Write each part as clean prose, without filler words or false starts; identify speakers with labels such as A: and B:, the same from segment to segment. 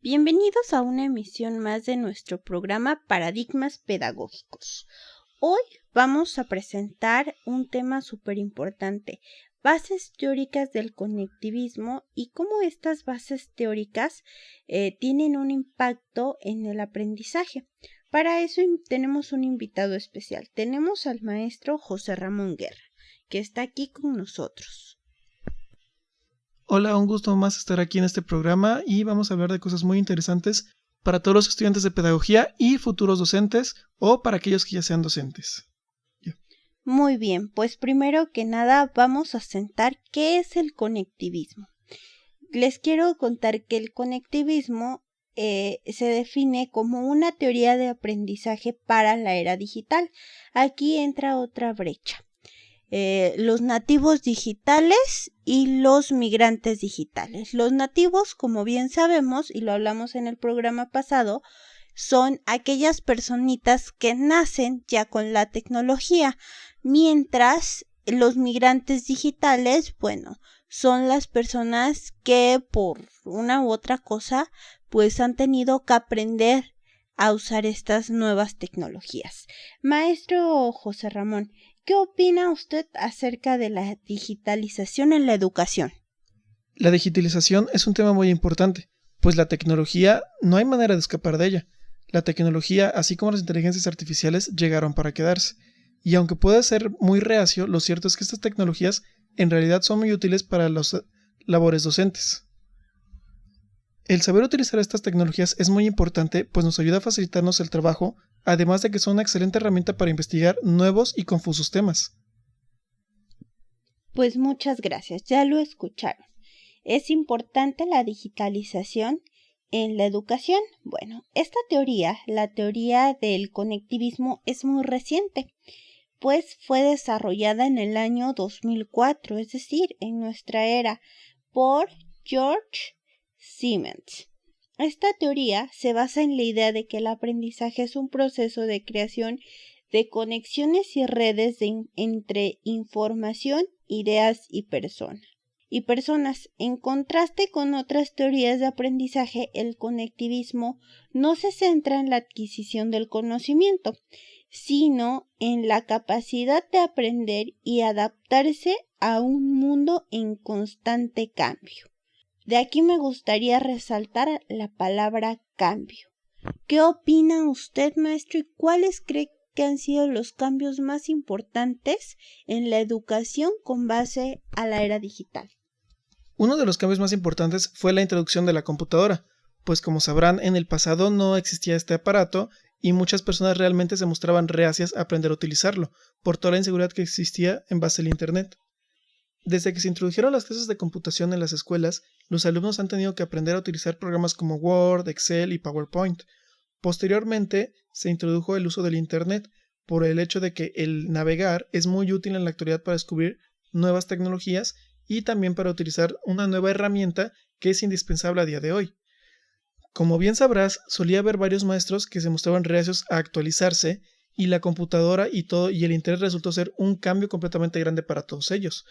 A: Bienvenidos a una emisión más de nuestro programa Paradigmas Pedagógicos. Hoy vamos a presentar un tema súper importante, bases teóricas del conectivismo y cómo estas bases teóricas tienen un impacto en el aprendizaje. Para eso tenemos un invitado especial. Tenemos al maestro José Ramón Guerra, que está aquí con nosotros.
B: Hola, un gusto más estar aquí en este programa y vamos a hablar de cosas muy interesantes para todos los estudiantes de pedagogía y futuros docentes o para aquellos que ya sean docentes.
A: Muy bien, pues primero que nada vamos a sentar qué es el conectivismo. Les quiero contar que el conectivismo se define como una teoría de aprendizaje para la era digital. Aquí entra otra brecha. Los nativos digitales y los migrantes digitales. Los nativos, como bien sabemos, y lo hablamos en el programa pasado, son aquellas personitas que nacen ya con la tecnología, mientras los migrantes digitales, son las personas que por una u otra cosa, pues han tenido que aprender a usar estas nuevas tecnologías. Maestro José Ramón, ¿qué opina usted acerca de la digitalización en la educación?
B: La digitalización es un tema muy importante, pues la tecnología no hay manera de escapar de ella. La tecnología, así como las inteligencias artificiales, llegaron para quedarse. Y aunque puede ser muy reacio, lo cierto es que estas tecnologías en realidad son muy útiles para las labores docentes. El saber utilizar estas tecnologías es muy importante, pues nos ayuda a facilitarnos el trabajo, además de que son una excelente herramienta para investigar nuevos y confusos temas.
A: Pues muchas gracias, ya lo escucharon. ¿Es importante la digitalización en la educación? Bueno, esta teoría, la teoría del conectivismo, es muy reciente, pues fue desarrollada en el año 2004, es decir, en nuestra era, por George Siemens. Esta teoría se basa en la idea de que el aprendizaje es un proceso de creación de conexiones y redes entre información, ideas y personas. En contraste con otras teorías de aprendizaje, el conectivismo no se centra en la adquisición del conocimiento, sino en la capacidad de aprender y adaptarse a un mundo en constante cambio. De aquí me gustaría resaltar la palabra cambio. ¿Qué opina usted, maestro, y cuáles cree que han sido los cambios más importantes en la educación con base a la era digital?
B: Uno de los cambios más importantes fue la introducción de la computadora, pues como sabrán, en el pasado no existía este aparato y muchas personas realmente se mostraban reacias a aprender a utilizarlo, por toda la inseguridad que existía en base al Internet. Desde que se introdujeron las clases de computación en las escuelas, los alumnos han tenido que aprender a utilizar programas como Word, Excel y PowerPoint. Posteriormente, se introdujo el uso del Internet, por el hecho de que el navegar es muy útil en la actualidad para descubrir nuevas tecnologías y también para utilizar una nueva herramienta que es indispensable a día de hoy. Como bien sabrás, solía haber varios maestros que se mostraban reacios a actualizarse y la computadora y el Internet resultó ser un cambio completamente grande para todos ellos.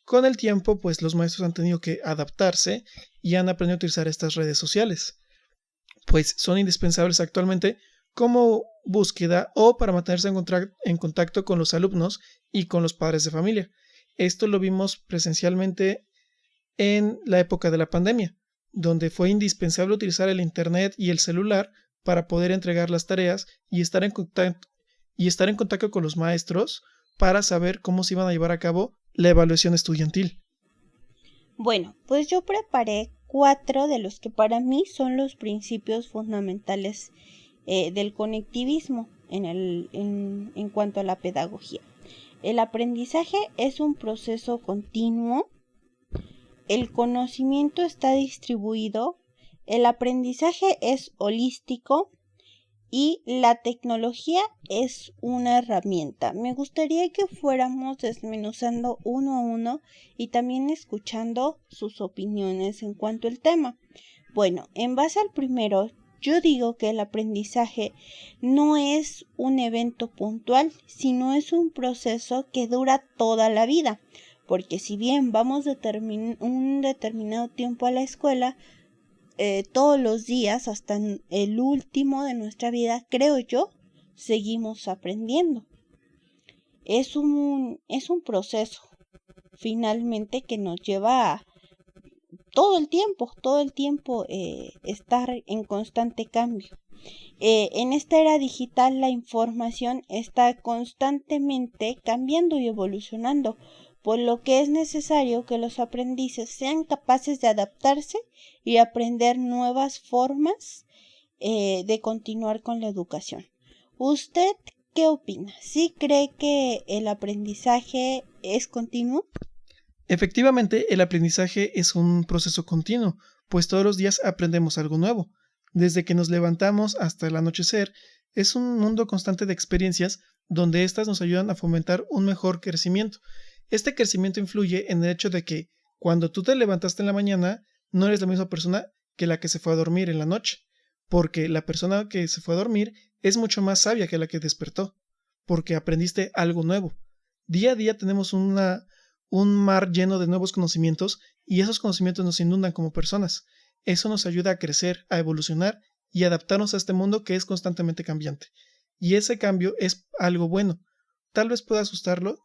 B: Con el tiempo, pues los maestros han tenido que adaptarse y han aprendido a utilizar estas redes sociales, pues son indispensables actualmente como búsqueda o para mantenerse en contacto con los alumnos y con los padres de familia. Esto lo vimos presencialmente en la época de la pandemia, donde fue indispensable utilizar el Internet y el celular para poder entregar las tareas y estar en contacto con los maestros para saber cómo se iban a llevar a cabo la evaluación estudiantil.
A: Bueno, pues yo preparé 4 de los que para mí son los principios fundamentales del conectivismo en cuanto a la pedagogía. El aprendizaje es un proceso continuo, el conocimiento está distribuido, el aprendizaje es holístico y la tecnología es una herramienta. Me gustaría que fuéramos desmenuzando uno a uno y también escuchando sus opiniones en cuanto al tema. Bueno, en base al primero, yo digo que el aprendizaje no es un evento puntual, sino es un proceso que dura toda la vida. Porque si bien vamos un determinado tiempo a la escuela, todos los días, hasta el último de nuestra vida, creo yo, seguimos aprendiendo. Es un proceso, finalmente, que nos lleva a todo el tiempo estar en constante cambio. En esta era digital la información está constantemente cambiando y evolucionando, por lo que es necesario que los aprendices sean capaces de adaptarse y aprender nuevas formas de continuar con la educación. ¿Usted qué opina? ¿Sí cree que el aprendizaje es continuo?
B: Efectivamente, el aprendizaje es un proceso continuo, pues todos los días aprendemos algo nuevo. Desde que nos levantamos hasta el anochecer, es un mundo constante de experiencias donde éstas nos ayudan a fomentar un mejor crecimiento. Este crecimiento influye en el hecho de que cuando tú te levantaste en la mañana, no eres la misma persona que la que se fue a dormir en la noche, porque la persona que se fue a dormir es mucho más sabia que la que despertó, porque aprendiste algo nuevo. Día a día tenemos un mar lleno de nuevos conocimientos y esos conocimientos nos inundan como personas. Eso nos ayuda a crecer, a evolucionar y adaptarnos a este mundo que es constantemente cambiante. Y ese cambio es algo bueno. Tal vez pueda asustarlos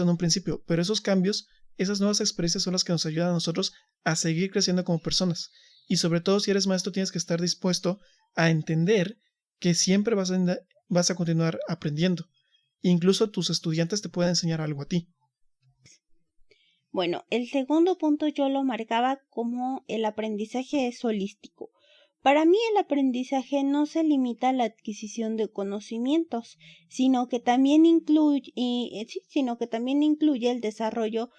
B: en un principio, pero esos cambios, esas nuevas experiencias son las que nos ayudan a nosotros a seguir creciendo como personas. Y sobre todo si eres maestro tienes que estar dispuesto a entender que siempre vas a continuar aprendiendo. Incluso tus estudiantes te pueden enseñar algo a ti.
A: Bueno, el segundo punto yo lo marcaba como el aprendizaje es holístico. Para mí el aprendizaje no se limita a la adquisición de conocimientos, sino que también incluye el desarrollo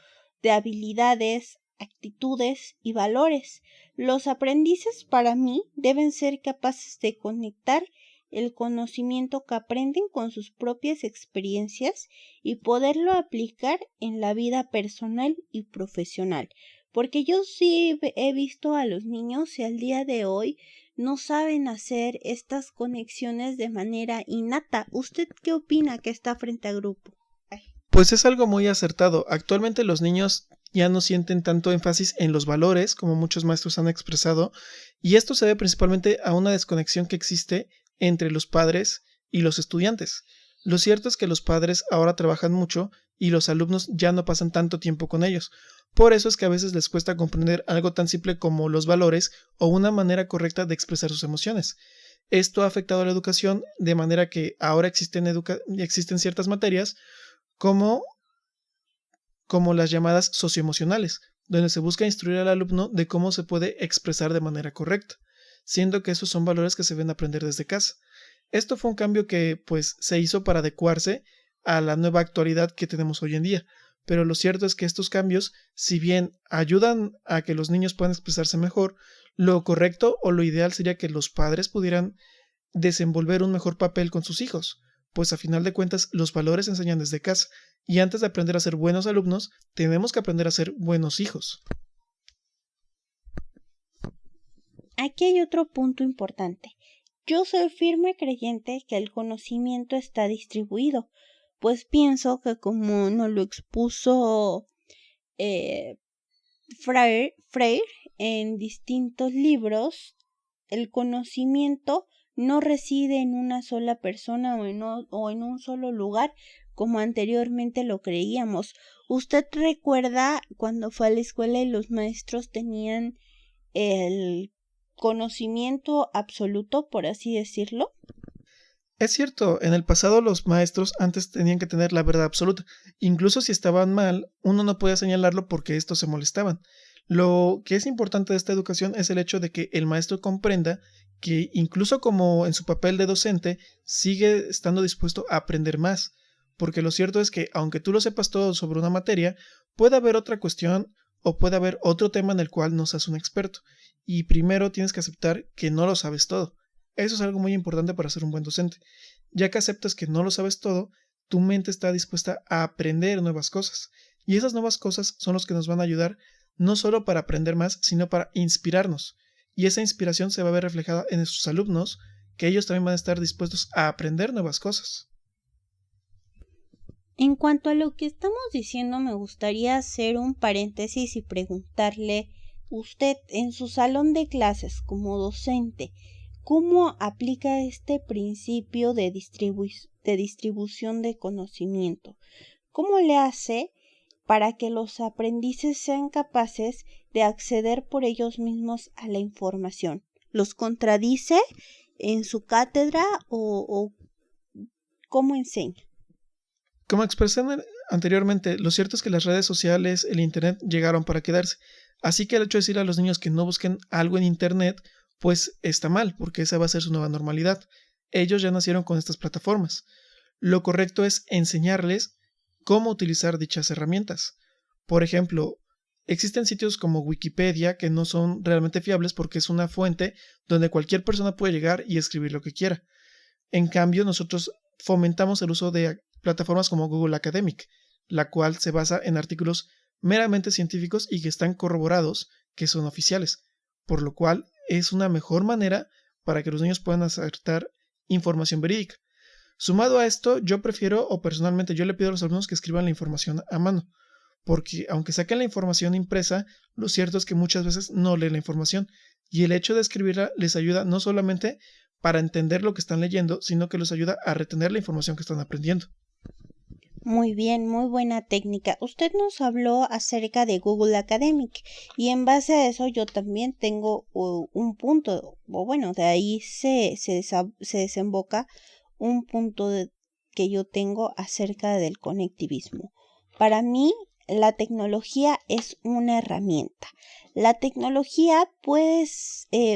A: de habilidades, actitudes y valores. Los aprendices para mí deben ser capaces de conectar el conocimiento que aprenden con sus propias experiencias y poderlo aplicar en la vida personal y profesional. Porque yo sí he visto a los niños y al día de hoy no saben hacer estas conexiones de manera innata. ¿Usted qué opina que está frente a grupo?
B: Pues es algo muy acertado. Actualmente los niños ya no sienten tanto énfasis en los valores como muchos maestros han expresado, y esto se debe principalmente a una desconexión que existe entre los padres y los estudiantes. Lo cierto es que los padres ahora trabajan mucho y los alumnos ya no pasan tanto tiempo con ellos. Por eso es que a veces les cuesta comprender algo tan simple como los valores o una manera correcta de expresar sus emociones. Esto ha afectado a la educación de manera que ahora existen ciertas materias como las llamadas socioemocionales, donde se busca instruir al alumno de cómo se puede expresar de manera correcta, siendo que esos son valores que se deben aprender desde casa. Esto fue un cambio que pues se hizo para adecuarse a la nueva actualidad que tenemos hoy en día, pero lo cierto es que estos cambios, si bien ayudan a que los niños puedan expresarse mejor, lo correcto o lo ideal sería que los padres pudieran desenvolver un mejor papel con sus hijos, pues a final de cuentas los valores se enseñan desde casa, y antes de aprender a ser buenos alumnos, tenemos que aprender a ser buenos hijos.
A: Aquí hay otro punto importante. Yo soy firme creyente que el conocimiento está distribuido, pues pienso que como nos lo expuso Freire en distintos libros, el conocimiento no reside en una sola persona o en un solo lugar, como anteriormente lo creíamos. ¿Usted recuerda cuando fue a la escuela y los maestros tenían el conocimiento absoluto, por así decirlo?
B: Es cierto, en el pasado los maestros antes tenían que tener la verdad absoluta. Incluso si estaban mal, uno no podía señalarlo porque estos se molestaban. Lo que es importante de esta educación es el hecho de que el maestro comprenda que incluso como en su papel de docente, sigue estando dispuesto a aprender más. Porque lo cierto es que aunque tú lo sepas todo sobre una materia, puede haber otra cuestión o puede haber otro tema en el cual no seas un experto. Y primero tienes que aceptar que no lo sabes todo. Eso es algo muy importante para ser un buen docente. Ya que aceptas que no lo sabes todo, tu mente está dispuesta a aprender nuevas cosas. Y esas nuevas cosas son los que nos van a ayudar no solo para aprender más, sino para inspirarnos. Y esa inspiración se va a ver reflejada en sus alumnos, que ellos también van a estar dispuestos a aprender nuevas cosas.
A: En cuanto a lo que estamos diciendo, me gustaría hacer un paréntesis y preguntarle Usted en su salón de clases como docente, ¿cómo aplica este principio de distribución de conocimiento? ¿Cómo le hace para que los aprendices sean capaces de acceder por ellos mismos a la información? ¿Los contradice en su cátedra o cómo enseña?
B: Como expresé anteriormente, lo cierto es que las redes sociales, el Internet llegaron para quedarse. Así que el hecho de decir a los niños que no busquen algo en Internet, pues está mal, porque esa va a ser su nueva normalidad. Ellos ya nacieron con estas plataformas. Lo correcto es enseñarles cómo utilizar dichas herramientas. Por ejemplo, existen sitios como Wikipedia que no son realmente fiables porque es una fuente donde cualquier persona puede llegar y escribir lo que quiera. En cambio, nosotros fomentamos el uso de plataformas como Google Academic, la cual se basa en artículos meramente científicos y que están corroborados que son oficiales, por lo cual es una mejor manera para que los niños puedan acertar información verídica. Sumado a esto, yo prefiero, o personalmente yo le pido a los alumnos que escriban la información a mano, porque aunque saquen la información impresa, lo cierto es que muchas veces no leen la información, y el hecho de escribirla les ayuda no solamente para entender lo que están leyendo, sino que los ayuda a retener la información que están aprendiendo.
A: Muy bien, muy buena técnica. Usted nos habló acerca de Google Academic y en base a eso yo también tengo un punto, o bueno, de ahí se desemboca un punto que yo tengo acerca del conectivismo. Para mí, la tecnología es una herramienta. La tecnología puede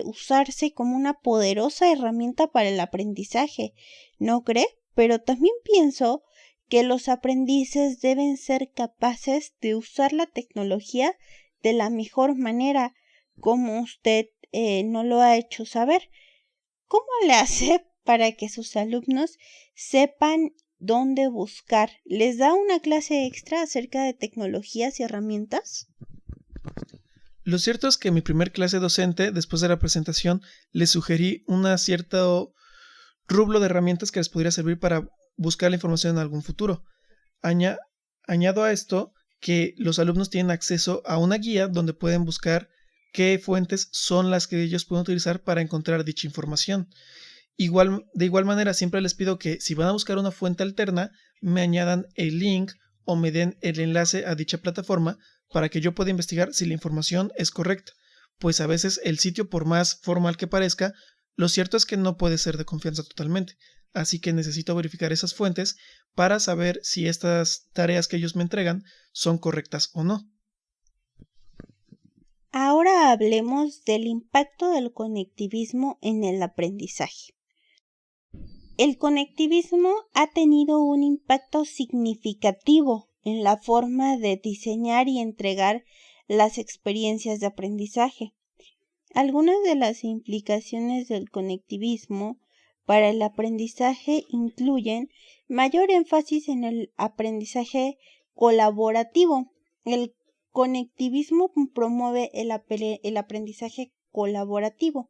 A: usarse como una poderosa herramienta para el aprendizaje, ¿no cree? Pero también pienso que los aprendices deben ser capaces de usar la tecnología de la mejor manera, como usted no lo ha hecho saber. ¿Cómo le hace para que sus alumnos sepan dónde buscar? ¿Les da una clase extra acerca de tecnologías y herramientas?
B: Lo cierto es que en mi primer clase docente, después de la presentación, les sugerí un cierto rublo de herramientas que les podría servir para buscar la información en algún futuro. Añado a esto que los alumnos tienen acceso a una guía donde pueden buscar qué fuentes son las que ellos pueden utilizar para encontrar dicha información. De igual manera, siempre les pido que si van a buscar una fuente alterna, me añadan el link o me den el enlace a dicha plataforma para que yo pueda investigar si la información es correcta, pues a veces el sitio, por más formal que parezca, lo cierto es que no puede ser de confianza totalmente, así que necesito verificar esas fuentes para saber si estas tareas que ellos me entregan son correctas o no.
A: Ahora hablemos del impacto del conectivismo en el aprendizaje. El conectivismo ha tenido un impacto significativo en la forma de diseñar y entregar las experiencias de aprendizaje. Algunas de las implicaciones del conectivismo para el aprendizaje incluyen mayor énfasis en el aprendizaje colaborativo. El conectivismo promueve el aprendizaje colaborativo,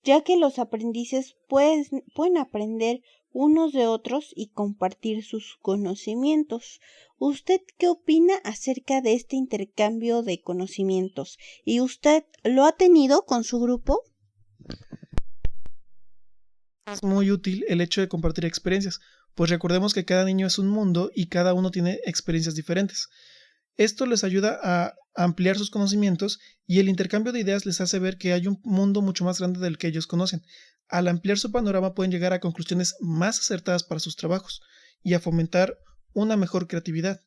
A: ya que los aprendices pueden aprender unos de otros y compartir sus conocimientos. ¿Usted qué opina acerca de este intercambio de conocimientos? ¿Y usted lo ha tenido con su grupo?
B: Es muy útil el hecho de compartir experiencias, pues recordemos que cada niño es un mundo y cada uno tiene experiencias diferentes. Esto les ayuda a ampliar sus conocimientos y el intercambio de ideas les hace ver que hay un mundo mucho más grande del que ellos conocen. Al ampliar su panorama pueden llegar a conclusiones más acertadas para sus trabajos y a fomentar una mejor creatividad.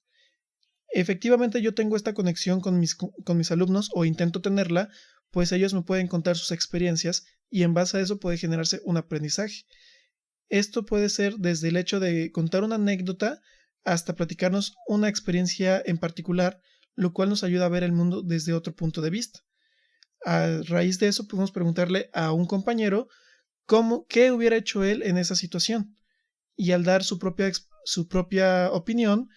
B: Efectivamente yo tengo esta conexión con mis alumnos o intento tenerla, pues ellos me pueden contar sus experiencias y en base a eso puede generarse un aprendizaje. Esto puede ser desde el hecho de contar una anécdota hasta platicarnos una experiencia en particular, lo cual nos ayuda a ver el mundo desde otro punto de vista. A raíz de eso podemos preguntarle a un compañero qué hubiera hecho él en esa situación. Y al dar su propia opinión,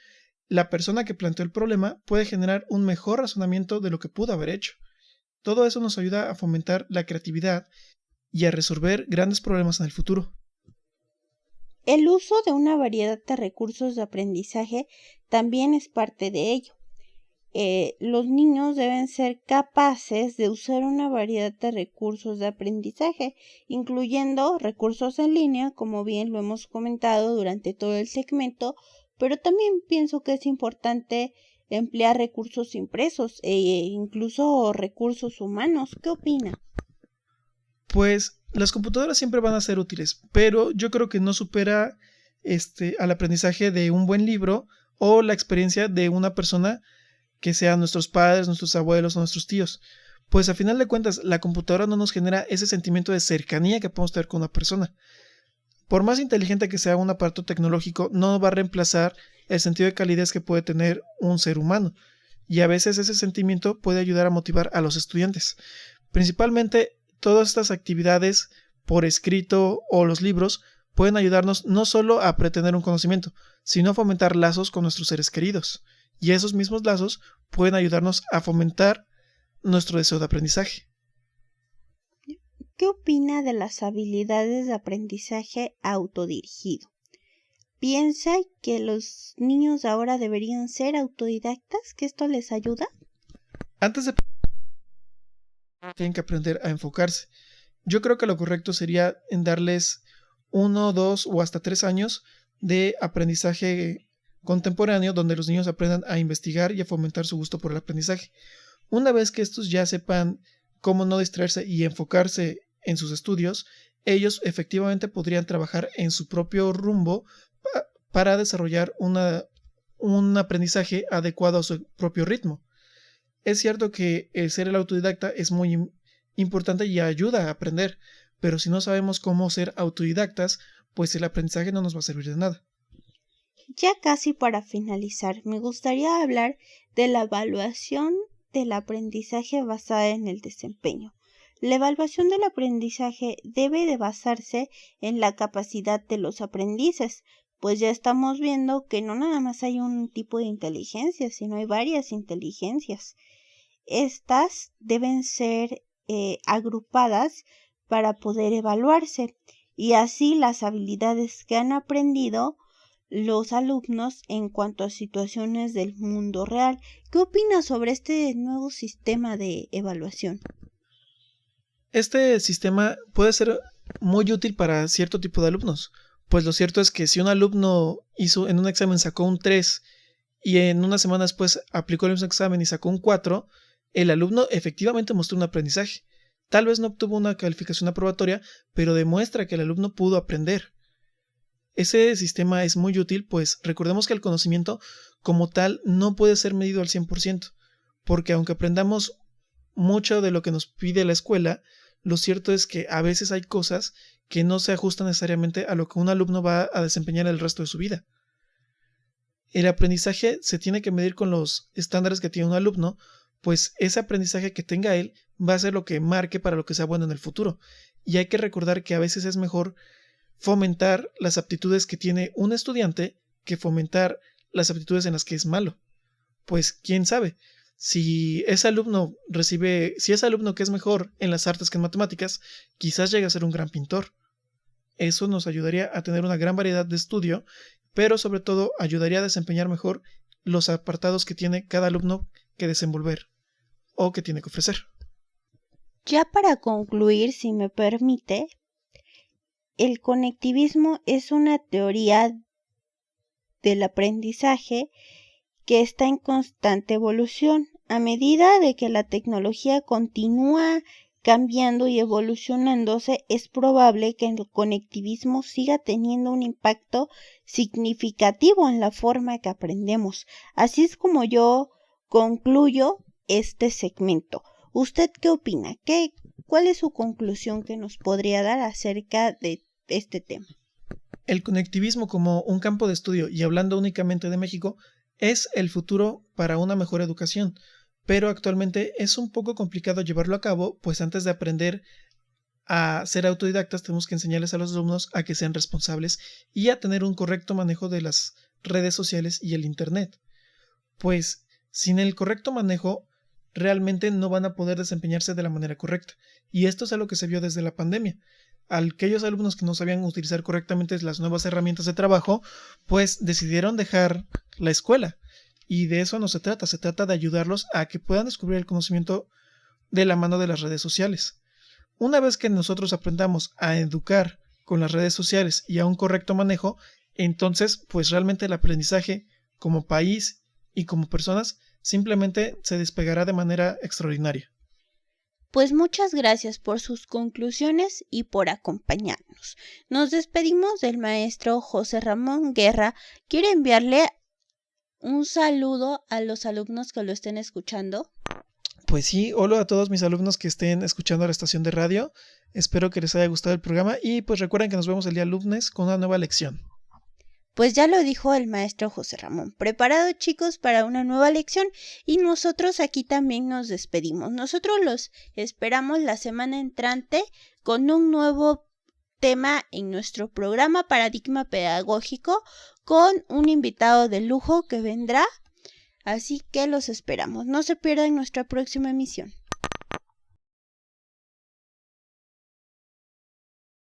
B: la persona que planteó el problema puede generar un mejor razonamiento de lo que pudo haber hecho. Todo eso nos ayuda a fomentar la creatividad y a resolver grandes problemas en el futuro.
A: El uso de una variedad de recursos de aprendizaje también es parte de ello. los niños deben ser capaces de usar una variedad de recursos de aprendizaje, incluyendo recursos en línea, como bien lo hemos comentado durante todo el segmento, pero también pienso que es importante emplear recursos impresos e incluso recursos humanos. ¿Qué opina?
B: Pues las computadoras siempre van a ser útiles, pero yo creo que no supera al aprendizaje de un buen libro o la experiencia de una persona que sean nuestros padres, nuestros abuelos o nuestros tíos. Pues a final de cuentas, la computadora no nos genera ese sentimiento de cercanía que podemos tener con una persona. Por más inteligente que sea un aparato tecnológico, no va a reemplazar el sentido de calidez que puede tener un ser humano. Y a veces ese sentimiento puede ayudar a motivar a los estudiantes. Principalmente, todas estas actividades por escrito o los libros pueden ayudarnos no solo a pretender un conocimiento, sino a fomentar lazos con nuestros seres queridos. Y esos mismos lazos pueden ayudarnos a fomentar nuestro deseo de aprendizaje.
A: ¿Qué opina de las habilidades de aprendizaje autodirigido? ¿Piensa que los niños de ahora deberían ser autodidactas? ¿Que esto les ayuda?
B: Antes de tienen que aprender a enfocarse. Yo creo que lo correcto sería en darles 1, 2 o hasta 3 años de aprendizaje contemporáneo donde los niños aprendan a investigar y a fomentar su gusto por el aprendizaje. Una vez que estos ya sepan cómo no distraerse y enfocarse en sus estudios, ellos efectivamente podrían trabajar en su propio rumbo para desarrollar un aprendizaje adecuado a su propio ritmo. Es cierto que el ser el autodidacta es muy importante y ayuda a aprender, pero si no sabemos cómo ser autodidactas, pues el aprendizaje no nos va a servir de nada.
A: Ya casi para finalizar, me gustaría hablar de la evaluación del aprendizaje basada en el desempeño. La evaluación del aprendizaje debe de basarse en la capacidad de los aprendices, pues ya estamos viendo que no nada más hay un tipo de inteligencia, sino hay varias inteligencias. Estas deben ser agrupadas para poder evaluarse y así las habilidades que han aprendido los alumnos en cuanto a situaciones del mundo real. ¿Qué opinas sobre este nuevo sistema de evaluación?
B: Este sistema puede ser muy útil para cierto tipo de alumnos, pues lo cierto es que si un alumno hizo en un examen sacó un 3 y en una semana después aplicó el mismo examen y sacó un 4, el alumno efectivamente mostró un aprendizaje. Tal vez no obtuvo una calificación aprobatoria, pero demuestra que el alumno pudo aprender. Ese sistema es muy útil, pues recordemos que el conocimiento como tal no puede ser medido al 100%, porque aunque aprendamos mucho de lo que nos pide la escuela, lo cierto es que a veces hay cosas que no se ajustan necesariamente a lo que un alumno va a desempeñar el resto de su vida. El aprendizaje se tiene que medir con los estándares que tiene un alumno, pues ese aprendizaje que tenga él va a ser lo que marque para lo que sea bueno en el futuro. Y hay que recordar que a veces es mejor fomentar las aptitudes que tiene un estudiante que fomentar las aptitudes en las que es malo. Pues quién sabe, si ese alumno que es mejor en las artes que en matemáticas, quizás llegue a ser un gran pintor. Eso nos ayudaría a tener una gran variedad de estudio, pero sobre todo ayudaría a desempeñar mejor los apartados que tiene cada alumno que desenvolver o que tiene que ofrecer.
A: Ya para concluir, si me permite, el conectivismo es una teoría del aprendizaje que está en constante evolución. A medida de que la tecnología continúa cambiando y evolucionándose, es probable que el conectivismo siga teniendo un impacto significativo en la forma que aprendemos. Así es como yo concluyo este segmento. ¿Usted qué opina? ¿Cuál es su conclusión que nos podría dar acerca de este tema?
B: El conectivismo como un campo de estudio, y hablando únicamente de México, es el futuro para una mejor educación, pero actualmente es un poco complicado llevarlo a cabo, pues antes de aprender a ser autodidactas tenemos que enseñarles a los alumnos a que sean responsables y a tener un correcto manejo de las redes sociales y el Internet. Pues sin el correcto manejo realmente no van a poder desempeñarse de la manera correcta, y esto es algo que se vio desde la pandemia. Aquellos alumnos que no sabían utilizar correctamente las nuevas herramientas de trabajo, pues decidieron dejar la escuela. Y de eso no se trata de ayudarlos a que puedan descubrir el conocimiento de la mano de las redes sociales. Una vez que nosotros aprendamos a educar con las redes sociales y a un correcto manejo, entonces pues realmente el aprendizaje como país y como personas simplemente se despegará de manera extraordinaria.
A: Pues muchas gracias por sus conclusiones y por acompañarnos. Nos despedimos del maestro José Ramón Guerra. Quiero enviarle un saludo a los alumnos que lo estén escuchando.
B: Pues sí, hola a todos mis alumnos que estén escuchando la estación de radio. Espero que les haya gustado el programa y pues recuerden que nos vemos el día lunes con una nueva lección.
A: Pues ya lo dijo el maestro José Ramón. Preparados, chicos, para una nueva lección, y nosotros aquí también nos despedimos. Nosotros los esperamos la semana entrante con un nuevo tema en nuestro programa Paradigma Pedagógico con un invitado de lujo que vendrá. Así que los esperamos. No se pierdan nuestra próxima emisión.